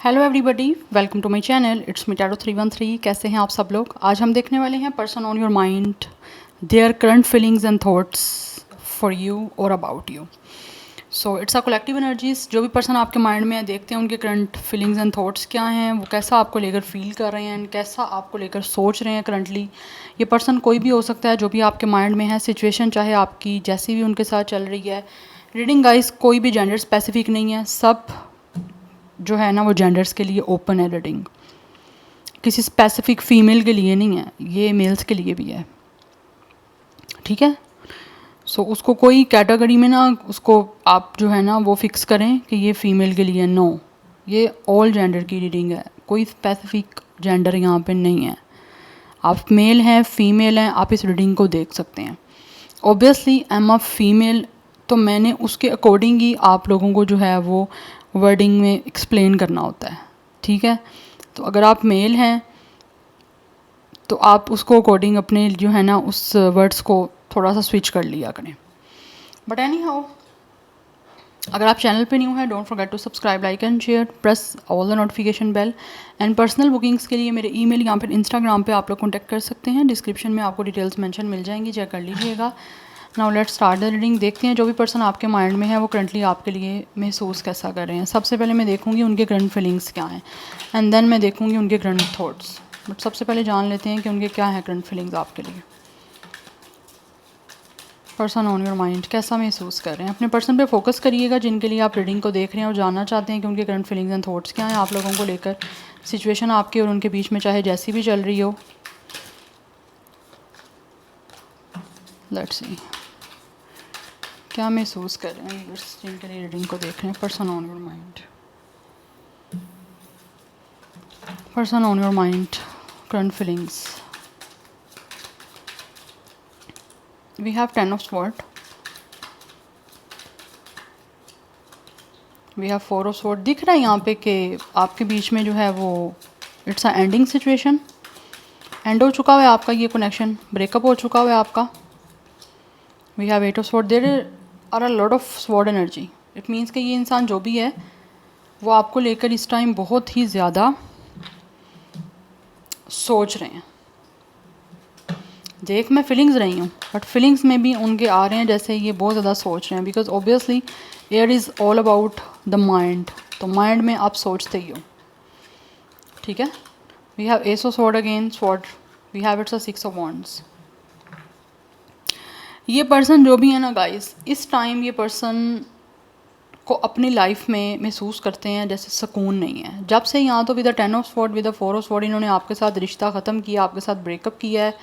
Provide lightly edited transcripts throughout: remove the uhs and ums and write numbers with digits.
Hello everybody, welcome to my channel. It's me tarot 313। कैसे हैं आप सब लोग? आज हम देखने वाले हैं person on your mind, their current feelings and thoughts for you और about you. So it's a collective energies. जो भी पर्सन आपके माइंड में है, देखते हैं उनके करंट फीलिंग्स एंड थॉट्स क्या हैं, वो कैसा आपको लेकर फील कर रहे हैं, कैसा आपको लेकर सोच रहे हैं करंटली। ये पर्सन कोई भी हो सकता है जो भी आपके माइंड में है, सिचुएशन चाहे आपकी जैसी भी उनके साथ चल रही है। रीडिंग गाइस कोई भी जेंडर स्पेसिफिक नहीं है, सब जो है ना वो जेंडर्स के लिए ओपन है। रीडिंग किसी स्पेसिफिक फीमेल के लिए नहीं है, ये मेल्स के लिए भी है, ठीक है। सो उसको कोई कैटेगरी में ना उसको आप जो है ना वो फिक्स करें कि ये फीमेल के लिए। नो, ये ऑल जेंडर की रीडिंग है, कोई स्पेसिफिक जेंडर यहाँ पे नहीं है। आप मेल हैं, फीमेल हैं, आप इस रीडिंग को देख सकते हैं। Obviously I am a female, तो मैंने उसके अकॉर्डिंग ही आप लोगों को जो है वो वर्डिंग में एक्सप्लेन करना होता है, ठीक है। तो अगर आप मेल हैं तो आप उसको अकॉर्डिंग अपने जो है ना उस वर्ड्स को थोड़ा सा स्विच कर लिया करें। बट एनी हाउ, अगर आप चैनल पे न्यू हैं, don't forget to subscribe, like and share, press all the notification bell. And personal bookings के लिए मेरे ईमेल या फिर इंस्टाग्राम पे आप लोग कॉन्टैक्ट कर सकते हैं। डिस्क्रिप्शन में आपको डिटेल्स मेंशन मिल जाएंगी, चेक कर लीजिएगा। Now let's start the reading. देखते हैं जो भी पर्सन आपके माइंड में है वो करंटली आपके लिए महसूस कैसा कर रहे हैं। सबसे पहले मैं देखूंगी उनके करंट फीलिंग्स क्या हैं, एंड देन मैं देखूंगी उनके करंट थॉट्स। बट सबसे पहले जान लेते हैं कि उनके क्या है करंट फीलिंग्स आपके लिए। पर्सन ऑन योर माइंड कैसा महसूस कर रहे हैं, अपने पर्सन पे फोकस करिएगा जिनके लिए आप रीडिंग को देख रहे हैं और जानना चाहते हैं कि उनके करंट फीलिंग्स एंड थॉट्स क्या हैं आप लोगों को लेकर। सिचुएशन आपके और उनके बीच में चाहे जैसी भी चल रही हो। लेट्स सी क्या महसूस कर रहे हैं जिनके लिए रीडिंग को देख रहे हैं। Person on your mind, person on your mind, current feelings. We have 10 of sword, we have 4 of sword. दिख रहा है यहाँ पे कि आपके बीच में जो है वो it's a ending situation. And हो चुका हुआ है आपका ये कनेक्शन, ब्रेकअप हो चुका हुआ है आपका। We have 8 of sword. There are a lot of sword energy. It means कि ये इंसान जो भी है वो आपको लेकर इस टाइम बहुत ही ज़्यादा सोच रहे हैं। देख मैं फीलिंग्स रही हूँ, बट फीलिंग्स में भी उनके आ रहे हैं जैसे ये बहुत ज़्यादा सोच रहे हैं, because obviously air is all about the mind. तो माइंड में आप सोचते ही हो, ठीक है। We have ace of sword again sword, we have it's a 6 of wands. ये पर्सन जो भी है ना गाइस, इस टाइम ये पर्सन को अपनी लाइफ में महसूस करते हैं जैसे सुकून नहीं है। जब से यहाँ तो with the 10 of sword, with the 4 of sword इन्होंने आपके साथ रिश्ता ख़त्म किया, आपके साथ ब्रेकअप किया है,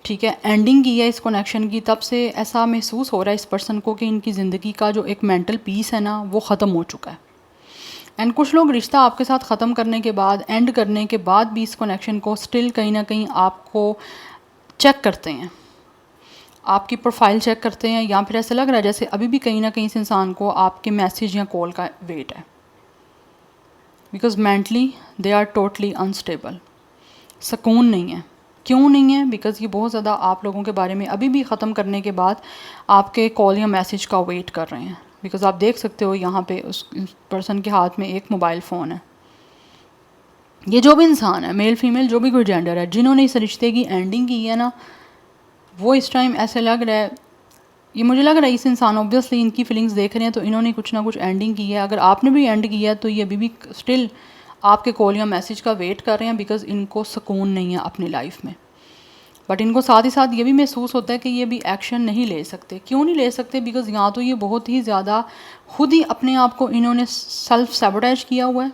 ठीक है, एंडिंग की है इस कनेक्शन की, तब से ऐसा महसूस हो रहा है इस पर्सन को कि इनकी ज़िंदगी का जो एक मेंटल पीस है ना वो ख़त्म हो चुका है। एंड कुछ लोग रिश्ता आपके साथ ख़त्म करने के बाद, एंड करने के बाद भी इस कनेक्शन को स्टिल कहीं ना कहीं आपको चेक करते हैं, आपकी प्रोफाइल चेक करते हैं, या फिर ऐसा लग रहा है जैसे अभी भी कहीं ना कहीं इस इंसान को आपके मैसेज या कॉल का वेट है, because mentally they are totally unstable. सुकून नहीं है। क्यों नहीं है? बिकॉज़ ये बहुत ज़्यादा आप लोगों के बारे में अभी भी ख़त्म करने के बाद आपके कॉल या मैसेज का वेट कर रहे हैं। बिकॉज़ आप देख सकते हो यहाँ पे उस पर्सन के हाथ में एक मोबाइल फ़ोन है। ये जो भी इंसान है, मेल फीमेल जो भी कोई जेंडर है, जिन्होंने इस रिश्ते की एंडिंग की है ना, वो इस टाइम ऐसे लग रहा है, ये मुझे लग रहा है इस इंसान ऑब्वियसली इनकी फीलिंग्स देख रहे हैं तो इन्होंने कुछ ना कुछ एंडिंग की है। अगर आपने भी एंड किया है तो ये अभी भी स्टिल आपके कॉल या मैसेज का वेट कर रहे हैं, बिकॉज इनको सुकून नहीं है अपनी लाइफ में। बट इनको साथ ही साथ ये भी महसूस होता है कि ये भी एक्शन नहीं ले सकते। क्यों नहीं ले सकते? बिकॉज यहाँ तो ये बहुत ही ज़्यादा खुद ही अपने आप को इन्होंने सेल्फ सैबोटेज किया हुआ है,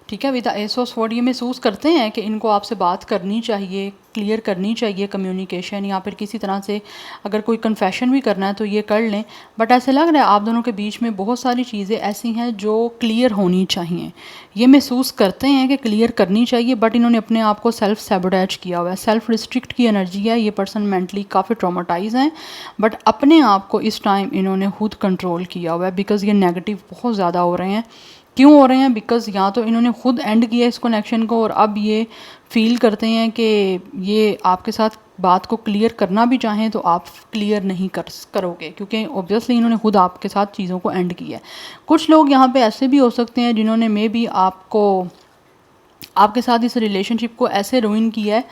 ठीक है। विद एस ऑफ स्वॉर्ड ये महसूस करते हैं कि इनको आपसे बात करनी चाहिए, क्लियर करनी चाहिए कम्युनिकेशन, या फिर किसी तरह से अगर कोई कन्फेशन भी करना है तो ये कर लें। बट ऐसे लग रहा है आप दोनों के बीच में बहुत सारी चीज़ें ऐसी हैं जो क्लियर होनी चाहिए। ये महसूस करते हैं कि क्लियर करनी चाहिए, बट इन्होंने अपने आप को सेल्फ सैबोटेज किया हुआ है। सेल्फ रिस्ट्रिक्ट की एनर्जी है। ये पर्सन मेंटली काफ़ी ट्रॉमाटाइज हैं, बट अपने आप को इस टाइम इन्होंने खुद कंट्रोल किया हुआ है, बिकॉज ये नेगेटिव बहुत ज़्यादा हो रहे हैं। क्यों हो रहे हैं? बिकॉज़ या तो इन्होंने खुद एंड किया इस कनेक्शन को और अब ये फील करते हैं कि ये आपके साथ बात को क्लियर करना भी चाहें तो आप क्लियर नहीं करोगे, क्योंकि ऑब्वियसली इन्होंने खुद आपके साथ चीज़ों को एंड किया है। कुछ लोग यहाँ पे ऐसे भी हो सकते हैं जिन्होंने मे बी आपके साथ इस रिलेशनशिप को ऐसे रूइन किया है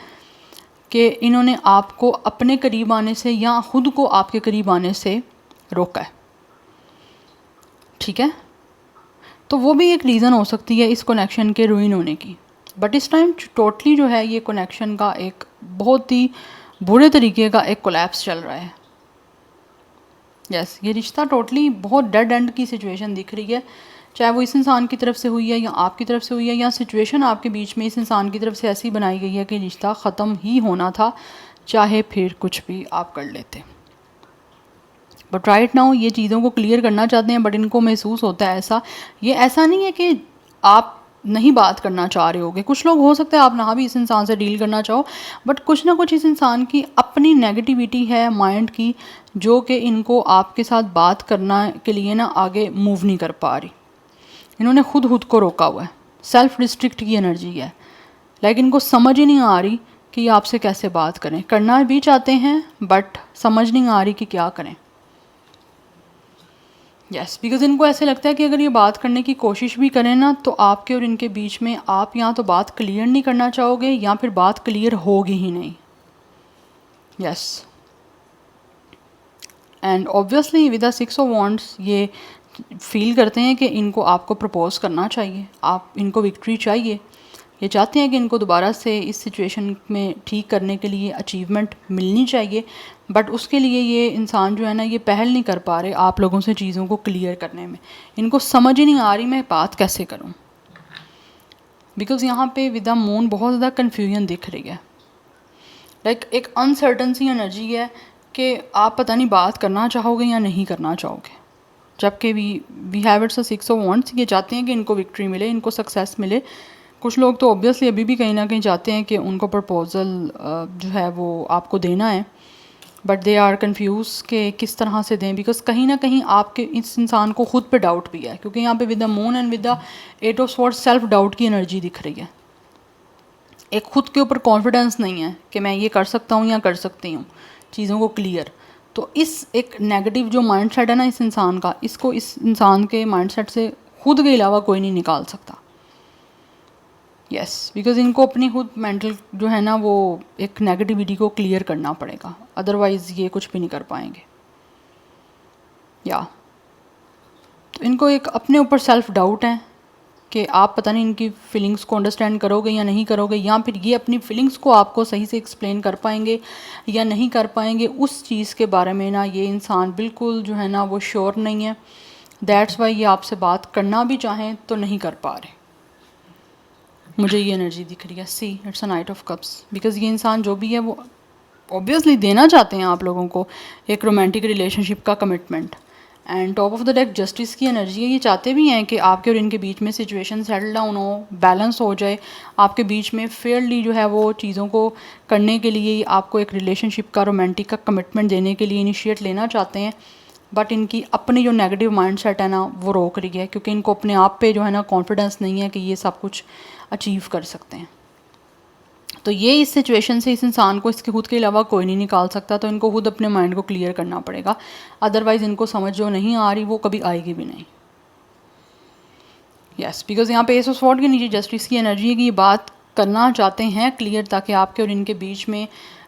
कि इन्होंने आपको अपने करीब आने से या खुद को आपके करीब आने से रोका है। ठीक है, तो वो भी एक रीज़न हो सकती है इस कनेक्शन के रूइन होने की। बट इस टाइम टोटली जो है ये कनेक्शन का एक बहुत ही बुरे तरीके का एक कोलैप्स चल रहा है। यस, ये रिश्ता टोटली बहुत डेड एंड की सिचुएशन दिख रही है, चाहे वो इस इंसान की तरफ से हुई है या आपकी तरफ से हुई है, या सिचुएशन आपके बीच में इस इंसान की तरफ से ऐसी बनाई गई है कि रिश्ता ख़त्म ही होना था, चाहे फिर कुछ भी आप कर लेते। बट राइट नाउ ये चीज़ों को क्लियर करना चाहते हैं, बट इनको महसूस होता है ऐसा, ये ऐसा नहीं है कि आप नहीं बात करना चाह रहे होगे। कुछ लोग हो सकता है आप ना भी इस इंसान से डील करना चाहो, बट कुछ ना कुछ इस इंसान की अपनी नेगेटिविटी है माइंड की, जो कि इनको आपके साथ बात करना के लिए ना आगे मूव नहीं कर पा रही। इन्होंने खुद को रोका हुआ है, सेल्फ रिस्ट्रिक्ट की एनर्जी है। लाइक इनको समझ ही नहीं आ रही कि ये आपसे कैसे बात करें, करना भी चाहते हैं बट समझ नहीं आ रही कि क्या करें। यस, बिकॉज इनको ऐसे लगता है कि अगर ये बात करने की कोशिश भी करें ना तो आपके और इनके बीच में आप या तो बात क्लियर नहीं करना चाहोगे या फिर बात क्लियर होगी ही नहीं। Yes, and obviously with the 6 of wands ये फील करते हैं कि इनको आपको प्रपोज करना चाहिए, आप इनको विक्ट्री चाहिए। ये चाहते हैं कि इनको दोबारा से इस सिचुएशन में ठीक करने के लिए अचीवमेंट मिलनी चाहिए, बट उसके लिए ये इंसान जो है ना ये पहल नहीं कर पा रहे आप लोगों से चीज़ों को क्लियर करने में। इनको समझ ही नहीं आ रही मैं बात कैसे करूं, बिकॉज़ यहाँ पे विद द मून बहुत ज़्यादा कन्फ्यूजन दिख रही है। लाइक एक अनसर्टन सी एनर्जी है कि आप पता नहीं बात करना चाहोगे या नहीं करना चाहोगे। जबकि we have it's 6 of wands, ये चाहते हैं कि इनको विक्ट्री मिले, इनको सक्सेस मिले। कुछ लोग तो ऑब्वियसली अभी भी कहीं ना कहीं चाहते हैं कि उनको प्रपोज़ल जो है वो आपको देना है, बट दे आर कन्फ्यूज़ कि किस तरह से दें, बिकॉज कहीं ना कहीं आपके इस इंसान को खुद पे डाउट भी है, क्योंकि यहाँ पे with the moon and with the 8 of swords self doubt की एनर्जी दिख रही है। एक खुद के ऊपर कॉन्फिडेंस नहीं है कि मैं ये कर सकता हूँ या कर सकती हूँ चीज़ों को क्लियर। तो इस एक नेगेटिव जो माइंडसेट है ना इस इंसान का, इसको इस इंसान के माइंडसेट से खुद के अलावा कोई नहीं निकाल सकता। यस, बिकॉज इनको अपनी खुद मेंटल जो है ना वो एक नेगेटिविटी को क्लियर करना पड़ेगा, अदरवाइज़ ये कुछ भी नहीं कर पाएंगे। या तो इनको एक अपने ऊपर सेल्फ डाउट है कि आप पता नहीं इनकी फीलिंग्स को अंडरस्टैंड करोगे या नहीं करोगे, या फिर ये अपनी फीलिंग्स को आपको सही से एक्सप्लेन कर पाएंगे या नहीं कर पाएंगे। उस चीज़ के बारे में ना ये इंसान बिल्कुल जो है ना वो श्योर नहीं है। दैट्स वाई ये आपसे बात करना भी चाहें तो नहीं कर पा रहे। मुझे ये एनर्जी दिख रही है। See it's a night of cups, because ये इंसान जो भी है वो ऑब्वियसली देना चाहते हैं आप लोगों को एक रोमांटिक रिलेशनशिप का commitment. And top of the deck justice की एनर्जी है। ये चाहते भी हैं कि आपके और इनके बीच में सिचुएशन सेटल डाउन हो, बैलेंस हो जाए, आपके बीच में फेयरली जो है वो चीज़ों को करने के लिए आपको एक रिलेशनशिप का रोमांटिक का कमिटमेंट देने के लिए इनिशिएट लेना चाहते हैं। बट इनकी अपनी जो नेगेटिव माइंडसेट है ना वो रोक रही है, क्योंकि इनको अपने आप पे जो है ना कॉन्फिडेंस नहीं है कि ये सब कुछ अचीव कर सकते हैं। तो ये इस सिचुएशन से इस इंसान को इसके खुद के अलावा कोई नहीं निकाल सकता, तो इनको खुद अपने माइंड को क्लियर करना पड़ेगा। अदरवाइज़ इनको समझ जो नहीं आ रही वो कभी आएगी भी नहीं। यस, बिकॉज यहाँ पे एस ऑफ स्वॉर्ड के नीचे जस्टिस की एनर्जी है कि ये बात करना चाहते हैं क्लियर, ताकि आपके और इनके बीच में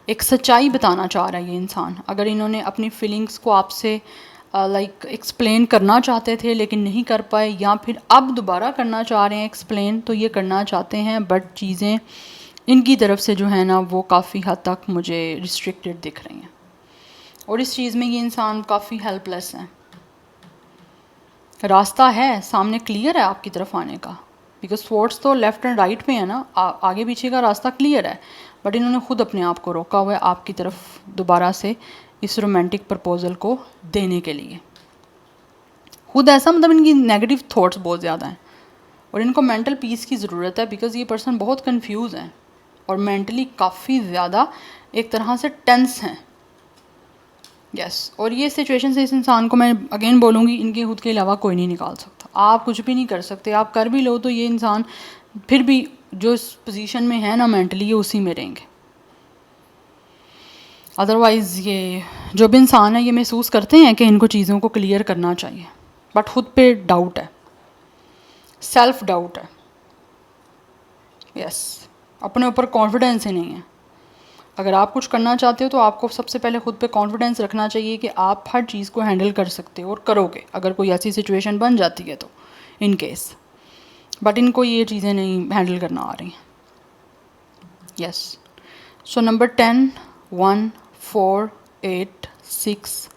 एक सच्चाई बताना चाह रहा है ये इंसान। अगर इन्होंने अपनी फीलिंग्स को आपसे लाइक एक्सप्लेन करना चाहते थे लेकिन नहीं कर पाए, या फिर अब दोबारा करना चाह रहे हैं एक्सप्लेन, तो ये करना चाहते हैं, बट चीज़ें इनकी तरफ से जो है ना वो काफ़ी हद तक मुझे रिस्ट्रिक्टेड दिख रही हैं, और इस चीज़ में ये इंसान काफ़ी हेल्पलेस है। रास्ता है सामने, क्लियर है आपकी तरफ आने का, बिकॉज स्वॉर्ड्स तो लेफ़्ट एंड राइट में है ना, आगे पीछे का रास्ता क्लियर है, बट इन्होंने खुद अपने आप को रोका हुआ है आपकी तरफ दोबारा से इस रोमांटिक प्रपोजल को देने के लिए। खुद ऐसा मतलब इनकी नेगेटिव थॉट्स बहुत ज़्यादा हैं, और इनको मेंटल पीस की ज़रूरत है, बिकॉज ये पर्सन बहुत कंफ्यूज हैं और मेंटली काफ़ी ज़्यादा एक तरह से टेंस हैं। यस और ये सिचुएशन से इस इंसान को मैं अगेन बोलूँगी, इनके खुद के अलावा कोई नहीं निकाल सकता। आप कुछ भी नहीं कर सकते, आप कर भी लो तो ये इंसान फिर भी जो इस पोजीशन में है ना मेंटली, ये उसी में रहेंगे। अदरवाइज़ ये जो भी इंसान है ये महसूस करते हैं कि इनको चीज़ों को क्लियर करना चाहिए, बट खुद पे डाउट है, सेल्फ डाउट है। यस अपने ऊपर कॉन्फिडेंस ही नहीं है। अगर आप कुछ करना चाहते हो तो आपको सबसे पहले खुद पे कॉन्फिडेंस रखना चाहिए कि आप हर चीज़ को हैंडल कर सकते हो और करोगे, अगर कोई ऐसी सिचुएशन बन जाती है तो इन केस। बट इनको ये चीज़ें नहीं हैंडल करना आ रही। यस सो नंबर 10, 1, 4, 8, 6,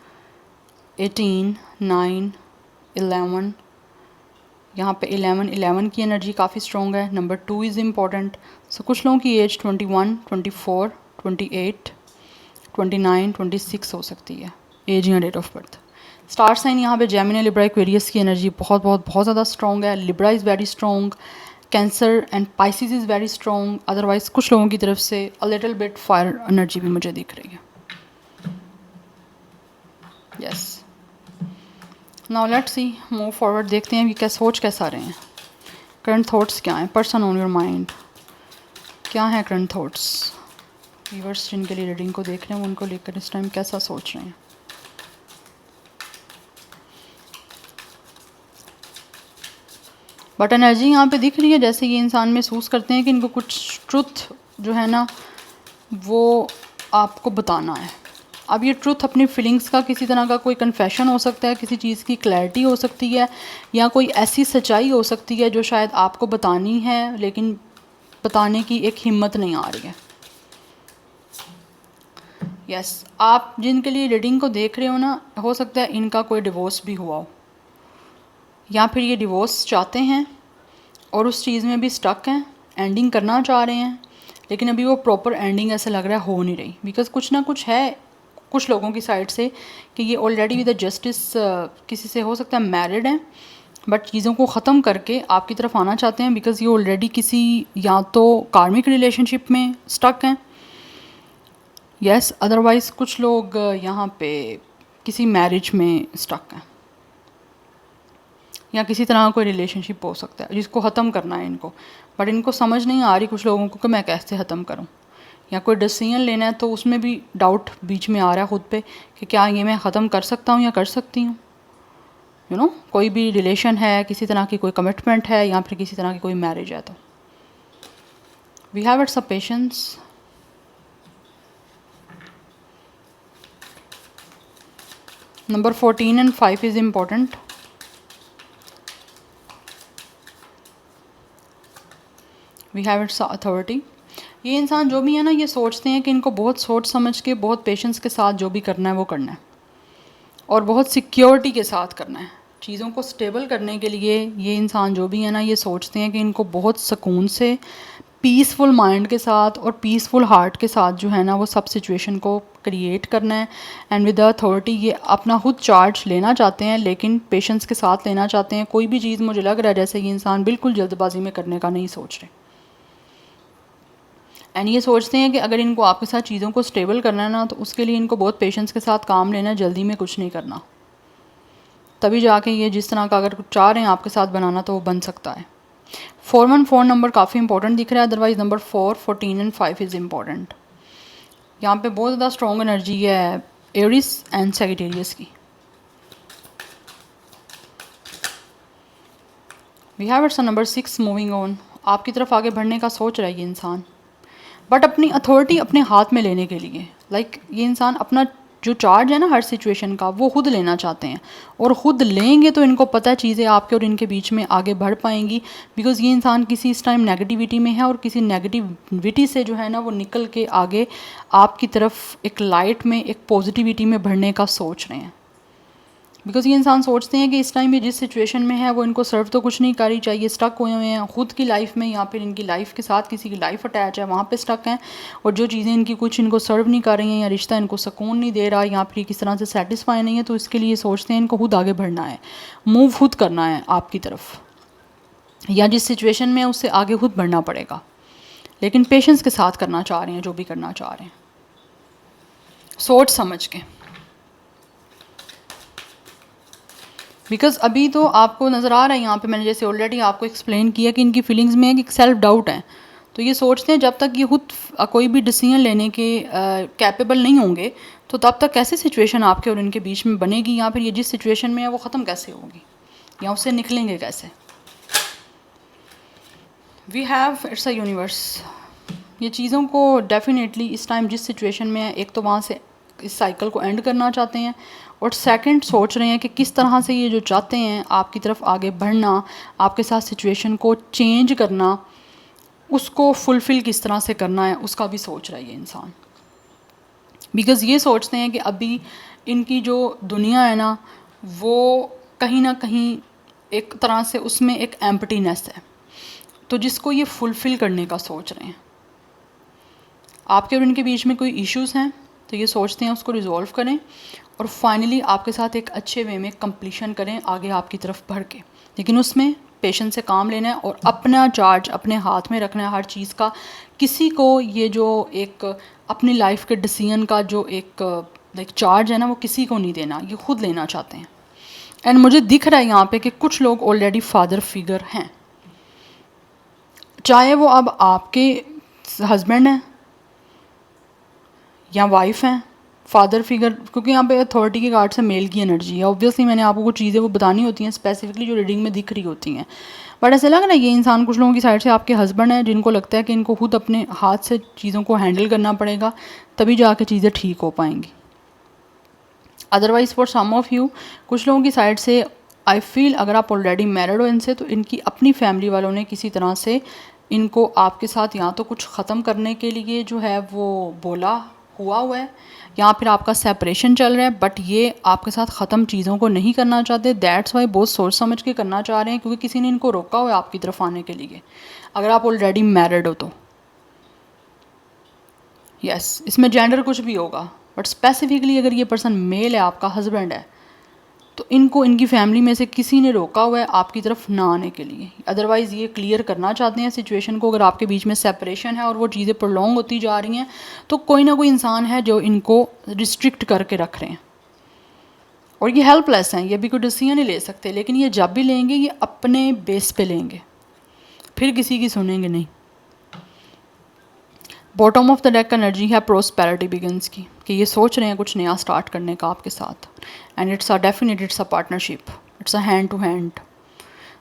18, 9, 11, यहाँ पे 11 की एनर्जी काफ़ी स्ट्रॉन्ग है। Number 2 is important. सो कुछ लोगों की एज 21, 24, 28, 29, 26 हो सकती है एज या date of birth. Star sign यहाँ पे जेमिनी, लिब्रा, एक्वेरियस की एनर्जी बहुत बहुत बहुत ज़्यादा स्ट्रॉन्ग है। Libra is very strong, Cancer and Pisces is very strong. Otherwise कुछ लोगों की तरफ से a little bit fire energy भी मुझे दिख रही है। Yes now let's see move forward, देखते हैं कि क्या सोच कैसा रहे हैं, करंट थॉट्स क्या हैं, पर्सन ऑन योर माइंड क्या है करंट थॉट्स। व्यूअर्स जिनके लिए रीडिंग को देख रहे हैं उनको लेकर इस टाइम कैसा सोच रहे हैं। बट एनर्जी यहाँ पे दिख रही है जैसे ये इंसान महसूस करते हैं कि इनको कुछ ट्रुथ जो है ना वो आपको बताना है। अब ये ट्रुथ अपनी फीलिंग्स का किसी तरह का कोई कन्फेशन हो सकता है, किसी चीज़ की क्लैरिटी हो सकती है, या कोई ऐसी सच्चाई हो सकती है जो शायद आपको बतानी है लेकिन बताने की एक हिम्मत नहीं आ रही है। यस आप जिनके लिए रीडिंग को देख रहे हो ना, हो सकता है इनका कोई डिवोर्स भी हुआ हो, या फिर ये डिवोर्स चाहते हैं और उस चीज़ में भी स्टक हैं, एंडिंग करना चाह रहे हैं, लेकिन अभी वो प्रॉपर एंडिंग ऐसा लग रहा है हो नहीं रही। बिकॉज कुछ ना कुछ है कुछ लोगों की साइड से कि ये ऑलरेडी विद जस्टिस किसी से हो सकता है मैरिड हैं, बट चीज़ों को ख़त्म करके आपकी तरफ आना चाहते हैं। बिकॉज ये ऑलरेडी किसी या तो कार्मिक रिलेशनशिप में स्टक हैं, यस अदरवाइज़ कुछ लोग यहाँ पे किसी मैरिज में स्टक हैं, या किसी तरह का कोई रिलेशनशिप हो सकता है जिसको ख़त्म करना है इनको, बट इनको समझ नहीं आ रही कुछ लोगों को कि मैं कैसे ख़त्म करूं, या कोई डिसीजन लेना है तो उसमें भी डाउट बीच में आ रहा है खुद पे कि क्या ये मैं ख़त्म कर सकता हूँ या कर सकती हूँ। यू नो कोई भी रिलेशन है, किसी तरह की कोई कमिटमेंट है, या फिर किसी तरह की कोई मैरिज है, तो we have it's a patience. Number 14 and 5 is important. We have it's authority. ये इंसान जो भी है ना, ये सोचते हैं कि इनको बहुत सोच समझ के, बहुत पेशेंस के साथ जो भी करना है वो करना है, और बहुत सिक्योरिटी के साथ करना है। चीज़ों को स्टेबल करने के लिए ये इंसान जो भी है ना, ये सोचते हैं कि इनको बहुत सुकून से, पीसफुल माइंड के साथ और पीसफुल हार्ट के साथ जो है ना वो सब सिचुएशन को क्रिएट करना है। एंड विद अथॉरिटी ये अपना खुद चार्ज लेना चाहते हैं, लेकिन पेशेंस के साथ लेना चाहते हैं। कोई भी चीज़ मुझे लग रहा है जैसे ये इंसान बिल्कुल जल्दबाजी में करने का नहीं सोच रहे, एंड ये सोचते हैं कि अगर इनको आपके साथ चीज़ों को स्टेबल करना है ना, तो उसके लिए इनको बहुत पेशेंस के साथ काम लेना है, जल्दी में कुछ नहीं करना। तभी जाके ये जिस तरह का अगर कुछ चाह रहे हैं आपके साथ बनाना तो वो बन सकता है। 414 नंबर काफ़ी इंपॉर्टेंट दिख रहा है, otherwise number 4, 14 and 5 is important. यहाँ पे बहुत ज़्यादा स्ट्रॉन्ग एनर्जी है एरिस एंड सैजिटेरियस की। We have it's number 6 moving on. आपकी तरफ आगे बढ़ने का सोच रहा है ये इंसान, बट अपनी अथॉरिटी अपने हाथ में लेने के लिए ये इंसान अपना जो चार्ज है ना हर सिचुएशन का वो खुद लेना चाहते हैं, और ख़ुद लेंगे तो इनको पता है चीज़ें आपके और इनके बीच में आगे बढ़ पाएंगी। बिकॉज ये इंसान किसी इस टाइम नेगेटिविटी में है, और किसी नेगेटिविटी से जो है ना वो निकल के आगे आपकी तरफ एक लाइट में, एक पॉजिटिविटी में बढ़ने का सोच रहे हैं। बिकॉज ये इंसान सोचते हैं कि इस टाइम ये जिस सिचुएशन में है वो इनको सर्व तो कुछ नहीं करी चाहिए, स्टक हुए हुए हैं खुद की लाइफ में, या फिर इनकी लाइफ के साथ किसी की लाइफ अटैच है वहाँ पे स्टक हैं, और जो चीज़ें इनकी कुछ इनको सर्व नहीं कर रही हैं, या रिश्ता इनको सुकून नहीं दे रहा, या फिर किस तरह से सेटिस्फाई नहीं है, तो इसके लिए सोचते हैं इनको खुद आगे बढ़ना है, मूव खुद करना है आपकी तरफ, या जिस सिचुएशन में उससे आगे खुद बढ़ना पड़ेगा, लेकिन पेशेंस के साथ करना चाह रहे हैं जो भी करना चाह रहे हैं, सोच समझ के। बिकॉज अभी तो आपको नज़र आ रहा है यहाँ पे, मैंने जैसे ऑलरेडी आपको एक्सप्लेन किया कि इनकी फीलिंग्स में एक सेल्फ डाउट है। तो ये सोचते हैं जब तक ये खुद कोई भी डिसीजन लेने के कैपेबल नहीं होंगे तो तब तक कैसे सिचुएशन आपके और इनके बीच में बनेगी, या फिर ये जिस सिचुएशन में है वो ख़त्म कैसे होगी, या उससे निकलेंगे कैसे। We have it's a universe. ये चीज़ों को डेफिनेटली इस टाइम जिस सिचुएशन में है, एक तो वहाँ से इस साइकिल को एंड करना चाहते हैं, और सेकंड सोच रहे हैं कि किस तरह से ये जो चाहते हैं आपकी तरफ आगे बढ़ना, आपके साथ सिचुएशन को चेंज करना, उसको फुलफ़िल किस तरह से करना है उसका भी सोच रहा है ये इंसान। बिकॉज़ ये सोचते हैं कि अभी इनकी जो दुनिया है ना वो कहीं ना कहीं एक तरह से उसमें एक एम्प्टीनेस है, तो जिसको ये फुलफ़िल करने का सोच रहे हैं। आपके और इनके बीच में कोई इश्यूज़ हैं तो ये सोचते हैं उसको रिजॉल्व करें और फाइनली आपके साथ एक अच्छे वे में कंप्लीशन करें आगे आपकी तरफ बढ़ के। लेकिन उसमें पेशेंस से काम लेना है और अपना चार्ज अपने हाथ में रखना है हर चीज़ का। किसी को ये जो एक अपनी लाइफ के डिसीजन का जो एक चार्ज है ना वो किसी को नहीं देना, ये खुद लेना चाहते हैं। एंड मुझे दिख रहा है यहाँ पे कि कुछ लोग ऑलरेडी फादर फिगर हैं, चाहे वो अब आपके हस्बैंड हैं या वाइफ हैं। फादर फिगर क्योंकि यहाँ पे अथॉरिटी के कार्ड से मेल की एनर्जी है, ऑब्वियसली मैंने आपको कुछ चीज़ें वो बतानी होती हैं स्पेसिफिकली जो रीडिंग में दिख रही होती हैं। बट ऐसा लग रहा है ये इंसान कुछ लोगों की साइड से आपके हस्बैंड हैं जिनको लगता है कि इनको खुद अपने हाथ से चीज़ों को हैंडल करना पड़ेगा तभी जाके चीज़ें ठीक हो पाएंगी। Otherwise for some of you कुछ लोगों की साइड से आई फील अगर आप ऑलरेडी मैरिड हो इनसे तो इनकी अपनी फैमिली वालों ने किसी तरह से इनको आपके साथ या तो कुछ ख़त्म करने के लिए जो है वो बोला हुआ है या फिर आपका सेपरेशन चल रहा है, बट ये आपके साथ ख़त्म चीज़ों को नहीं करना चाहते। दैट्स वाई बहुत सोच समझ के करना चाह रहे हैं क्योंकि किसी ने इनको रोका हुआ है आपकी तरफ आने के लिए, अगर आप ऑलरेडी मैरिड हो तो। यस इसमें जेंडर कुछ भी होगा बट स्पेसिफिकली अगर ये पर्सन मेल है, आपका हस्बैंड है, तो इनको इनकी फैमिली में से किसी ने रोका हुआ है आपकी तरफ ना आने के लिए। अदरवाइज़ ये क्लियर करना चाहते हैं सिचुएशन को। अगर आपके बीच में सेपरेशन है और वो चीज़ें प्रोलॉन्ग होती जा रही हैं तो कोई ना कोई इंसान है जो इनको रिस्ट्रिक्ट करके रख रहे हैं और ये हेल्पलेस हैं, ये भी कोई डिसीजन नहीं ले सकते। लेकिन ये जब भी लेंगे ये अपने बेस पे लेंगे, फिर किसी की सुनेंगे नहीं। Bottom of the deck energy है प्रोस्पेरिटी बिगिंस की, कि ये सोच रहे हैं कुछ नया स्टार्ट करने का आपके साथ। And it's a definite it's a partnership, it's a hand to hand.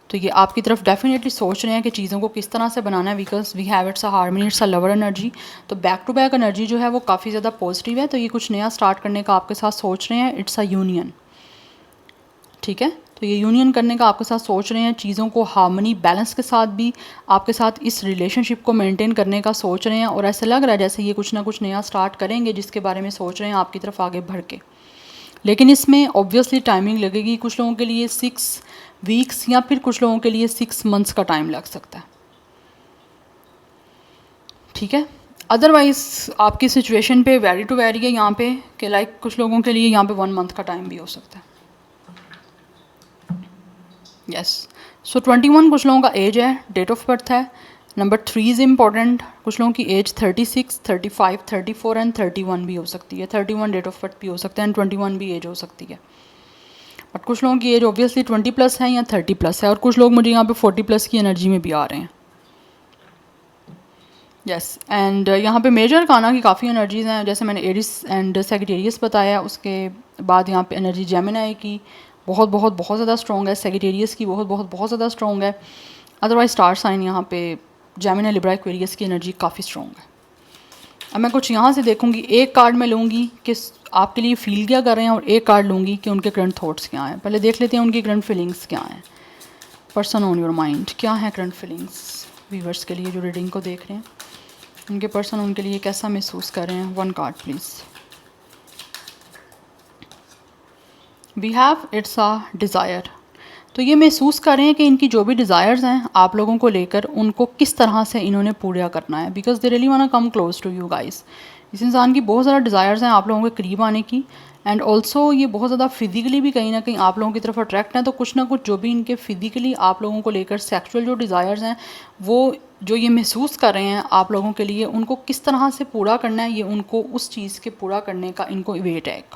तो ये आपकी तरफ डेफिनेटली सोच रहे हैं कि चीज़ों को किस तरह से बनाना है। Because we have it's a harmony, it's a lover energy. तो बैक टू बैक एनर्जी जो है वो काफ़ी ज़्यादा पॉजिटिव है। तो ये कुछ नया स्टार्ट करने का आपके साथ सोच रहे हैं। इट्स अ यूनियन, ठीक है। तो ये यूनियन करने का आपके साथ सोच रहे हैं, चीज़ों को हार्मनी बैलेंस के साथ भी आपके साथ इस रिलेशनशिप को मेंटेन करने का सोच रहे हैं। और ऐसे लग रहा है जैसे ये कुछ ना कुछ नया स्टार्ट करेंगे जिसके बारे में सोच रहे हैं आपकी तरफ आगे बढ़ के। लेकिन इसमें ऑब्वियसली टाइमिंग लगेगी। कुछ लोगों के लिए 6 वीक्स या फिर कुछ लोगों के लिए 6 मंथ्स का टाइम लग सकता है, ठीक है। अदरवाइज़ आपकी सिचुएशन पे वेरी टू वेरी है यहाँ पे कि लाइक कुछ लोगों के लिए यहाँ पे 1 मंथ का टाइम भी हो सकता है। यस सो 21 कुछ लोगों का एज है, डेट ऑफ बर्थ है। Number 3 is important. कुछ लोगों की एज 36, 35, 34 एंड 31 भी हो सकती है। 31 डेट ऑफ बर्थ भी हो सकता है एंड 21 भी एज हो सकती है। बट कुछ लोगों की एज ऑब्वियसली 20 प्लस है या 30 प्लस है, और कुछ लोग मुझे यहाँ पे 40 प्लस की एनर्जी में भी आ रहे हैं। यस एंड यहाँ पे मेजर काना की काफ़ी एनर्जीज़ हैं, जैसे मैंने एरिस एंड सेजिटेरियस बताया। उसके बाद यहाँ पे एनर्जी जेमिनी की बहुत बहुत बहुत ज़्यादा स्ट्रॉन्ग है, सेजिटेरियस की बहुत बहुत बहुत ज़्यादा स्ट्रॉन्ग है। अदरवाइज स्टार साइन यहाँ पे जेमिनी, लिब्रा, एक्वेरियस की एनर्जी काफ़ी स्ट्रॉन्ग है। अब मैं कुछ यहाँ से देखूँगी, एक कार्ड मैं लूँगी कि आपके लिए फील क्या कर रहे हैं और एक कार्ड लूँगी कि उनके करंट थॉट्स क्या हैं। पहले देख लेते हैं उनकी करंट फीलिंग्स क्या हैं। पर्सन ऑन योर माइंड, क्या है करंट फीलिंग्स व्यूवर्स के लिए जो रीडिंग को देख रहे हैं। उनके पर्सन उनके लिए कैसा महसूस कर रहे हैं। 1 card please. We have it's a desire. तो ये महसूस कर रहे हैं कि इनकी जो भी डिज़ायर्स हैं आप लोगों को लेकर, उनको किस तरह से इन्होंने पूरा करना है। Because they really want to come close to you guys. इस इंसान की बहुत ज़्यादा डिज़ायर्स हैं आप लोगों के करीब आने की। एंड ऑल्सो ये बहुत ज़्यादा फिजिकली भी कहीं ना कहीं आप लोगों की तरफ अट्रैक्ट हैं। तो कुछ ना कुछ जो भी इनके फिजिकली आप लोगों को लेकर सेक्सुअल जो डिज़ायर्स हैं वो जो ये महसूस कर रहे हैं आप लोगों के लिए, उनको किस तरह से पूरा करना है, ये उनको उस चीज़ के पूरा करने का इनको वेट है एक,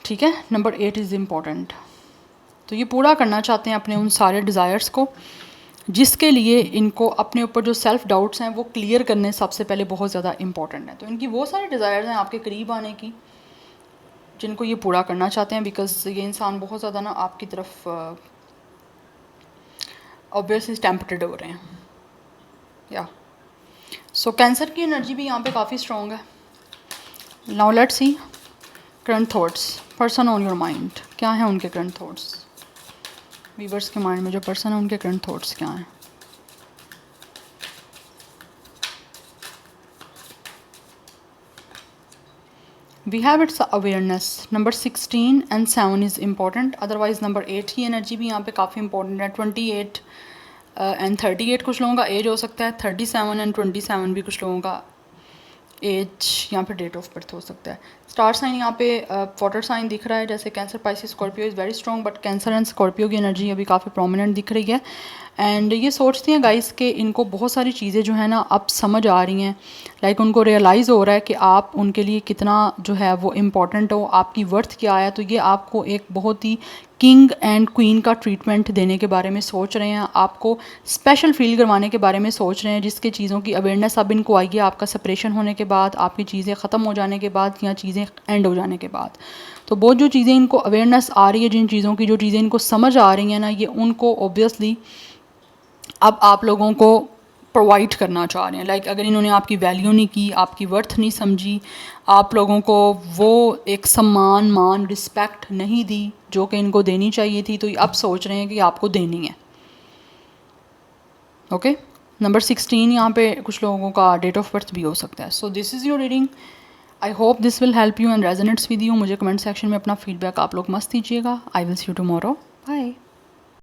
ठीक है, नंबर 8 इज़ इम्पॉर्टेंट। तो ये पूरा करना चाहते हैं अपने उन सारे डिज़ायर्स को, जिसके लिए इनको अपने ऊपर जो सेल्फ़ डाउट्स हैं वो क्लियर करने सबसे पहले बहुत ज़्यादा इम्पॉर्टेंट है। तो इनकी वो सारे डिज़ायर्स हैं आपके करीब आने की, जिनको ये पूरा करना चाहते हैं, बिकॉज़ ये इंसान बहुत ज़्यादा ना आपकी तरफ ऑब्वियसली टेम्पटेड हो रहे हैं। या सो कैंसर की एनर्जी भी यहाँ पे काफ़ी स्ट्रॉन्ग है। Now let's see current thoughts, person on your mind, क्या है उनके करंट थॉट्स, वीवर्स के माइंड में जो पर्सन है उनके करंट थॉट्स क्या हैं। We have it's awareness. Number 16 and 7 is important, otherwise number 8 की एनर्जी भी यहाँ पे काफ़ी इंपॉर्टेंट है। 28 एंड 38 कुछ लोगों का एज हो सकता है, 37 एंड 27 भी कुछ लोगों का एज यहाँ पे डेट ऑफ बर्थ हो सकता है। स्टार साइन यहाँ पे वाटर साइन दिख रहा है, जैसे cancer, Pisces, Scorpio is very strong, but cancer and Scorpio की एनर्जी अभी काफ़ी प्रोमिनेंट दिख रही है। एंड ये सोचती हैं गाइस कि इनको बहुत सारी चीज़ें जो है ना अब समझ आ रही हैं, लाइक उनको रियलाइज़ हो रहा है कि आप उनके लिए कितना जो है वो इम्पॉर्टेंट हो, आपकी वर्थ क्या है। तो ये आपको एक बहुत ही किंग एंड क्वीन का ट्रीटमेंट देने के बारे में सोच रहे हैं, आपको स्पेशल फील करवाने के बारे में सोच रहे हैं, जिसके चीज़ों की अवेयरनेस अब इनको आएगी आपका सेपरेशन होने के बाद, आपकी चीज़ें ख़त्म हो जाने के बाद या चीज़ें एंड हो जाने के बाद। तो बहुत जो चीज़ें इनको अवेयरनेस आ रही है, जिन चीज़ों की जो चीज़ें इनको समझ आ रही हैं ना, ये उनको ऑब्वियसली अब आप लोगों को प्रोवाइड करना चाह रहे हैं। लाइक अगर इन्होंने आपकी वैल्यू नहीं की, आपकी वर्थ नहीं समझी, आप लोगों को वो एक सम्मान, मान, रिस्पेक्ट नहीं दी जो कि इनको देनी चाहिए थी, तो ये अब सोच रहे हैं कि आपको देनी है। ओके, नंबर 16 यहाँ पे कुछ लोगों का डेट ऑफ बर्थ भी हो सकता है। So this is your reading, I hope this will help you and resonates with you. मुझे कमेंट सेक्शन में अपना फीडबैक आप लोग मस्त दीजिएगा। I will see you tomorrow, bye.